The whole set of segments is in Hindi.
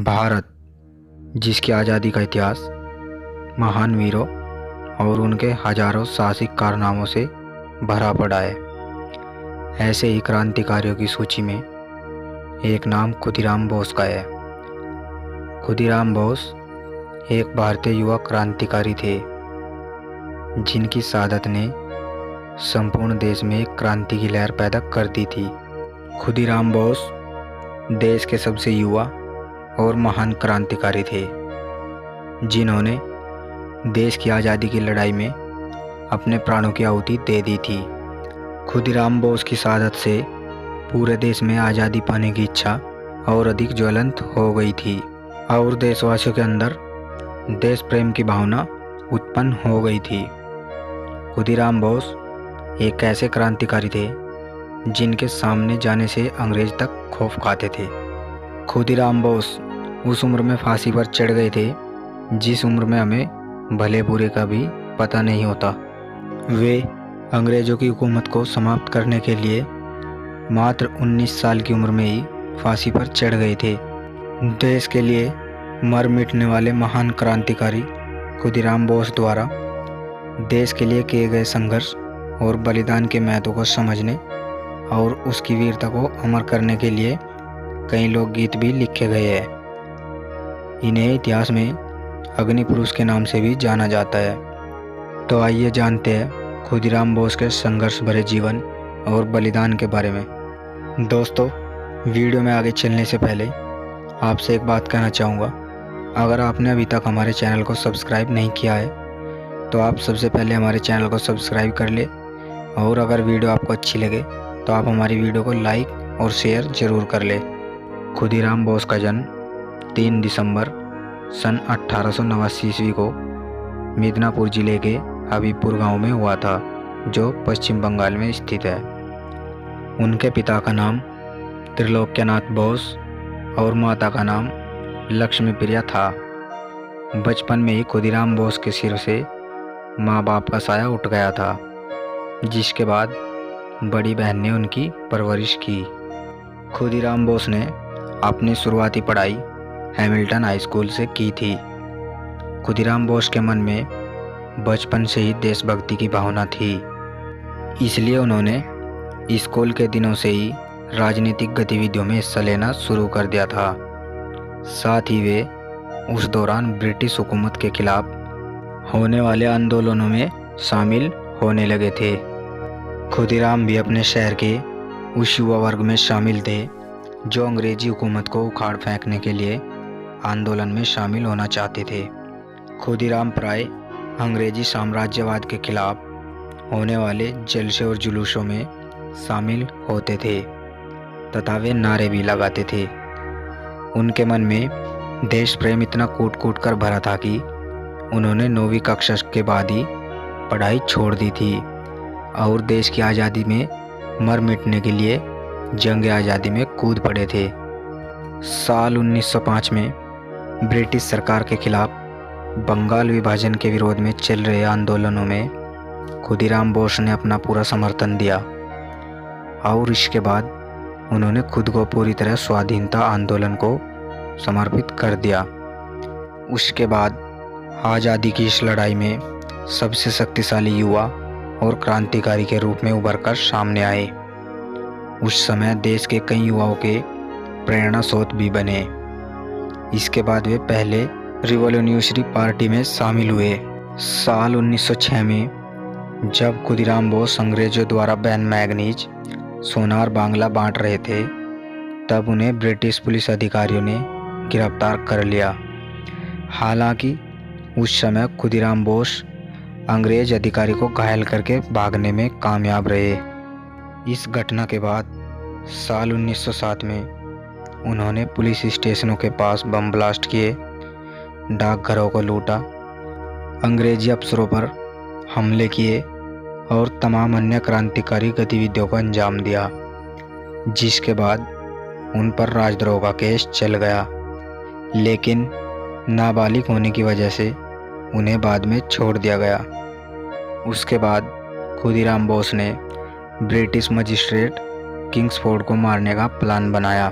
भारत, जिसकी आज़ादी का इतिहास महान वीरों और उनके हजारों साहसिक कारनामों से भरा पड़ा है। ऐसे ही क्रांतिकारियों की सूची में एक नाम खुदीराम बोस का है। खुदीराम बोस एक भारतीय युवा क्रांतिकारी थे, जिनकी शहादत ने संपूर्ण देश में एक क्रांति की लहर पैदा कर दी थी। खुदीराम बोस देश के सबसे युवा और महान क्रांतिकारी थे, जिन्होंने देश की आज़ादी की लड़ाई में अपने प्राणों की आहुति दे दी थी। खुदीराम बोस की शहादत से पूरे देश में आज़ादी पाने की इच्छा और अधिक ज्वलंत हो गई थी और देशवासियों के अंदर देश प्रेम की भावना उत्पन्न हो गई थी। खुदीराम बोस एक ऐसे क्रांतिकारी थे जिनके सामने जाने से अंग्रेज तक खौफ खाते थे। खुदीराम बोस उस उम्र में फांसी पर चढ़ गए थे जिस उम्र में हमें भले बुरे का भी पता नहीं होता। वे अंग्रेजों की हुकूमत को समाप्त करने के लिए मात्र 19 साल की उम्र में ही फांसी पर चढ़ गए थे। देश के लिए मर मिटने वाले महान क्रांतिकारी खुदीराम बोस द्वारा देश के लिए किए गए संघर्ष और बलिदान के महत्व को समझने और उसकी वीरता को अमर करने के लिए कई लोकगीत भी लिखे गए हैं। इन्हें इतिहास में अग्नि पुरुष के नाम से भी जाना जाता है। तो आइए जानते हैं खुदीराम बोस के संघर्ष भरे जीवन और बलिदान के बारे में। दोस्तों, वीडियो में आगे चलने से पहले आपसे एक बात कहना चाहूँगा। अगर आपने अभी तक हमारे चैनल को सब्सक्राइब नहीं किया है तो आप सबसे पहले हमारे चैनल को सब्सक्राइब कर ले, और अगर वीडियो आपको अच्छी लगे तो आप हमारी वीडियो को लाइक और शेयर ज़रूर कर ले। खुदीराम बोस का जन्म 3 दिसंबर सन 1889 ईस्वी को मिदनापुर जिले के हबीबपुर गांव में हुआ था, जो पश्चिम बंगाल में स्थित है। उनके पिता का नाम त्रिलोक्यनाथ बोस और माता का नाम लक्ष्मी प्रिया था। बचपन में ही खुदीराम बोस के सिर से माँ बाप का साया उठ गया था, जिसके बाद बड़ी बहन ने उनकी परवरिश की। खुदीराम बोस ने अपनी शुरुआती पढ़ाई हैमिल्टन हाई स्कूल से की थी। खुदीराम बोस के मन में बचपन से ही देशभक्ति की भावना थी, इसलिए उन्होंने स्कूल के दिनों से ही राजनीतिक गतिविधियों में हिस्सा लेना शुरू कर दिया था। साथ ही वे उस दौरान ब्रिटिश हुकूमत के खिलाफ होने वाले आंदोलनों में शामिल होने लगे थे। खुदीराम भी अपने शहर के उस युवा वर्ग में शामिल थे जो अंग्रेजी हुकूमत को उखाड़ फेंकने के लिए आंदोलन में शामिल होना चाहते थे। खुदीराम प्राय अंग्रेजी साम्राज्यवाद के खिलाफ होने वाले जलसे और जुलूसों में शामिल होते थे तथा वे नारे भी लगाते थे। उनके मन में देश प्रेम इतना कूट कूट कर भरा था कि उन्होंने 9वीं कक्षा के बाद ही पढ़ाई छोड़ दी थी और देश की आज़ादी में मर मिटने के लिए जंग आज़ादी में कूद पड़े थे। साल 1905 में ब्रिटिश सरकार के खिलाफ बंगाल विभाजन के विरोध में चल रहे आंदोलनों में खुदीराम बोस ने अपना पूरा समर्थन दिया और इसके बाद उन्होंने खुद को पूरी तरह स्वाधीनता आंदोलन को समर्पित कर दिया। उसके बाद आज़ादी की इस लड़ाई में सबसे शक्तिशाली युवा और क्रांतिकारी के रूप में उभरकर सामने आए। उस समय देश के कई युवाओं के प्रेरणा स्रोत भी बने। इसके बाद वे पहले रिवॉल्यूशनरी पार्टी में शामिल हुए। साल 1906 में जब खुदीराम बोस अंग्रेजों द्वारा बैन मैंगनीज सोना और बांग्ला बांट रहे थे, तब उन्हें ब्रिटिश पुलिस अधिकारियों ने गिरफ्तार कर लिया। हालांकि उस समय खुदीराम बोस अंग्रेज अधिकारी को घायल करके भागने में कामयाब रहे। इस घटना के बाद साल 1907 में उन्होंने पुलिस स्टेशनों के पास बम ब्लास्ट किए, डाकघरों को लूटा, अंग्रेजी अफसरों पर हमले किए और तमाम अन्य क्रांतिकारी गतिविधियों को अंजाम दिया, जिसके बाद उन पर राजद्रोह का केस चल गया। लेकिन नाबालिग होने की वजह से उन्हें बाद में छोड़ दिया गया। उसके बाद खुदीराम बोस ने ब्रिटिश मजिस्ट्रेट किंग्सफोर्ड को मारने का प्लान बनाया।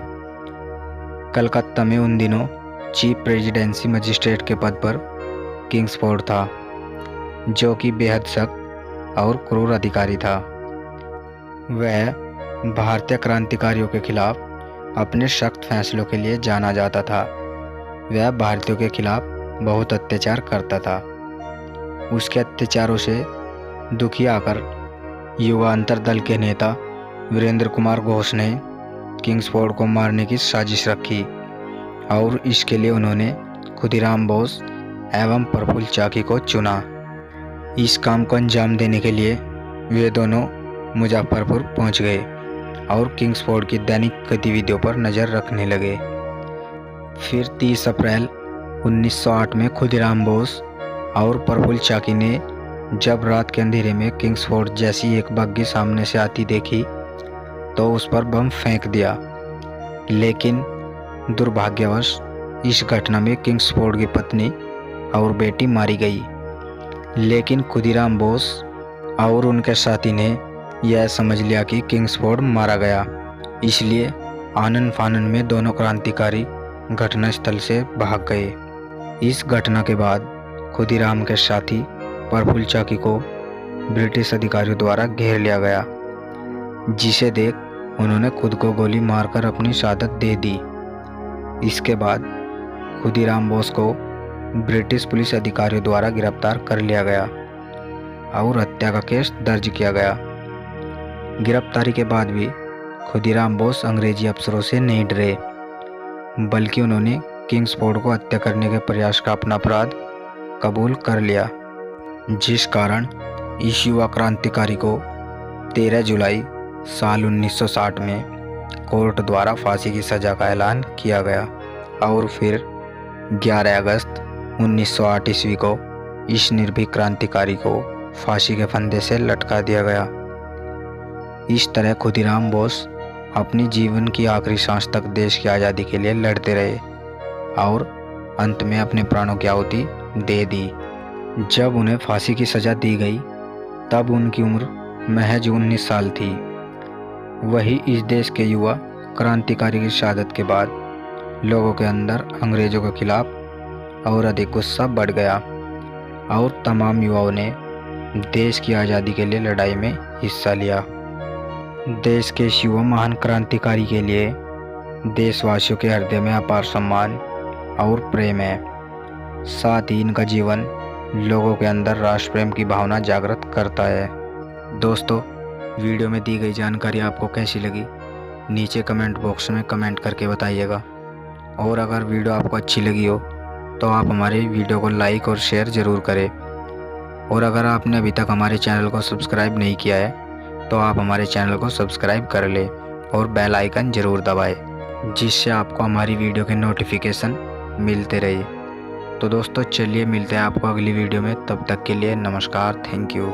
कलकत्ता में उन दिनों चीफ प्रेसिडेंसी मजिस्ट्रेट के पद पर किंग्सफोर्ड था, जो कि बेहद सख्त और क्रूर अधिकारी था। वह भारतीय क्रांतिकारियों के खिलाफ अपने सख्त फैसलों के लिए जाना जाता था। वह भारतीयों के खिलाफ बहुत अत्याचार करता था। उसके अत्याचारों से दुखी आकर युगांतर दल के नेता वीरेंद्र कुमार घोष ने किंग्सफोर्ड को मारने की साजिश रखी और इसके लिए उन्होंने खुदीराम बोस एवं प्रफुल्ल चाकी को चुना। इस काम को अंजाम देने के लिए वे दोनों मुजफ्फरपुर पहुंच गए और किंग्सफोर्ड की दैनिक गतिविधियों पर नज़र रखने लगे। फिर 30 अप्रैल 1908 में खुदीराम बोस और प्रफुल्ल चाकी ने जब रात के अंधेरे में किंग्सफोर्ड जैसी एक बग्घी सामने से आती देखी तो उस पर बम फेंक दिया। लेकिन दुर्भाग्यवश इस घटना में किंग्सफोर्ड की पत्नी और बेटी मारी गई। लेकिन खुदीराम बोस और उनके साथी ने यह समझ लिया कि किंग्सफोर्ड मारा गया, इसलिए आनन फानन में दोनों क्रांतिकारी घटनास्थल से भाग गए। इस घटना के बाद खुदीराम के साथी प्रफुल्ल चाकी को ब्रिटिश अधिकारियों द्वारा घेर लिया गया, जिसे देख उन्होंने खुद को गोली मारकर अपनी शहादत दे दी। इसके बाद खुदीराम बोस को ब्रिटिश पुलिस अधिकारियों द्वारा गिरफ्तार कर लिया गया और हत्या का केस दर्ज किया गया। गिरफ्तारी के बाद भी खुदीराम बोस अंग्रेजी अफसरों से नहीं डरे, बल्कि उन्होंने किंग्सफोर्ड को हत्या करने के प्रयास का अपना अपराध कबूल कर लिया, जिस कारण इस युवा क्रांतिकारी को 13 जुलाई साल 1960 में कोर्ट द्वारा फांसी की सज़ा का ऐलान किया गया और फिर 11 अगस्त 1908 ईस्वी को इस निर्भीक क्रांतिकारी को फांसी के फंदे से लटका दिया गया। इस तरह खुदीराम बोस अपनी जीवन की आखिरी सांस तक देश की आज़ादी के लिए लड़ते रहे और अंत में अपने प्राणों की आहुति दे दी। जब उन्हें फांसी की सज़ा दी गई तब उनकी उम्र महज 19 साल थी। वही इस देश के युवा क्रांतिकारी की शहादत के बाद लोगों के अंदर अंग्रेज़ों के खिलाफ और अधिक गुस्सा बढ़ गया और तमाम युवाओं ने देश की आज़ादी के लिए लड़ाई में हिस्सा लिया। देश के इस युवा महान क्रांतिकारी के लिए देशवासियों के हृदय में अपार सम्मान और प्रेम है। साथ ही इनका जीवन लोगों के अंदर राष्ट्र प्रेम की भावना जागृत करता है। दोस्तों, वीडियो में दी गई जानकारी आपको कैसी लगी नीचे कमेंट बॉक्स में कमेंट करके बताइएगा। और अगर वीडियो आपको अच्छी लगी हो तो आप हमारे वीडियो को लाइक और शेयर ज़रूर करें। और अगर आपने अभी तक हमारे चैनल को सब्सक्राइब नहीं किया है तो आप हमारे चैनल को सब्सक्राइब कर लें और बेल आइकन ज़रूर दबाएं, जिससे आपको हमारी वीडियो के नोटिफिकेशन मिलते रहे। तो दोस्तों चलिए मिलते हैं आपको अगली वीडियो में, तब तक के लिए नमस्कार, थैंक यू।